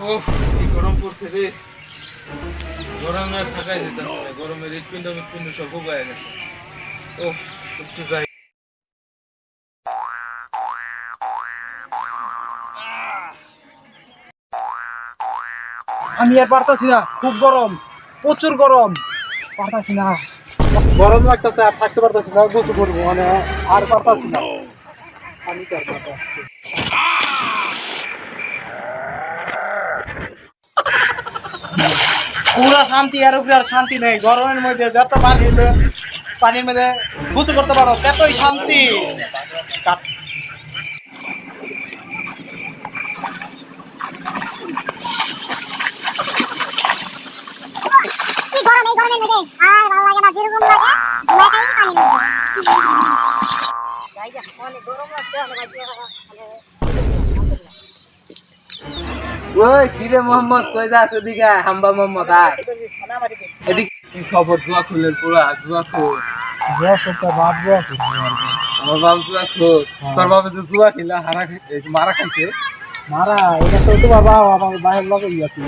ওফ কি গরম পড়ছে রে। গরমে আর থাকাই যেতেছে না, গরমের হৃৎপিণ্ড মৃৎপিণ্ড সব শুকায় গেছে। ওফ একটু যাই। আমি আর পারতাছি না, খুব গরম, প্রচুর গরম, পারতাছি না, গরম লাগতেছে আর থাকতে পারতাছি না, গোসল করবো মানে আর পারতাছি না। আমি তো আর পারতাছি না। পুরা শান্তি, আর উপরে আর শান্তি নেই। গরমের মধ্যে যত পানির মধ্যে গোসল করতে পারো ততই শান্তি। কি গরম এই গরমের মধ্যে আর ভালো লাগে না, যেরকম লাগে ঘুমাইতেই পানি নেই। গাইজা অনেক গরম লাগছে, অনেক ওই কিরে মোহাম্মদ, কই যাস? ওদিকে হাম্বা মোহাম্মদ আয়। এদিক কি খবর? জুয়া খুলের পুরা জুয়া খুল। জুয়া করতে বাদ জুয়া করতে আমার বাপ জুয়া খুল। তোর বাবা যে জুয়া খেলা মারা খাইছে। মারা এটা তো তো বাবা আমার বাইরের লগে গিয়েছি,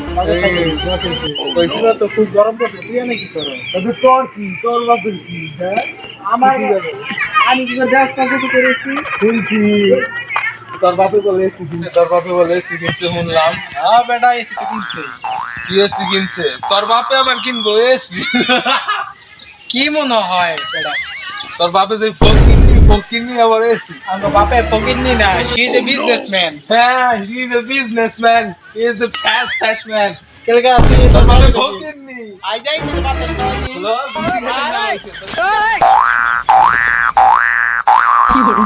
কইছিল তো খুব গরম পড়ছে, তুই এনে কি করো? তবে তোর কি, তোর বাপের কি? হ্যাঁ? আমার আমি কি করে দেখ কিছু করেছি শুনছি। তোর বাপে বলে এসি কিনছে, তোর বাপে বলে এসি কিনছে শুনলাম। হ্যাঁ বেটা এসে তো কিনছে। কি এসি কিনছে? তোর বাপে আবার কিনবো এসি? কি মনে হয় বেটা? তোর বাপে যে ফকিরনি আবার এসি? আমার বাপের ফকিরনি না, শি ইজ এ বিজনেসম্যান। হ্যাঁ, he is a businessman. He is the fast man. কেলগা তুই তোর তোর বাপে বাপের ফকিরনি। আই যাই তুই বাতাস না হয়নি। হ্যালো, সুশি খেতে না হয়েছে। কি করে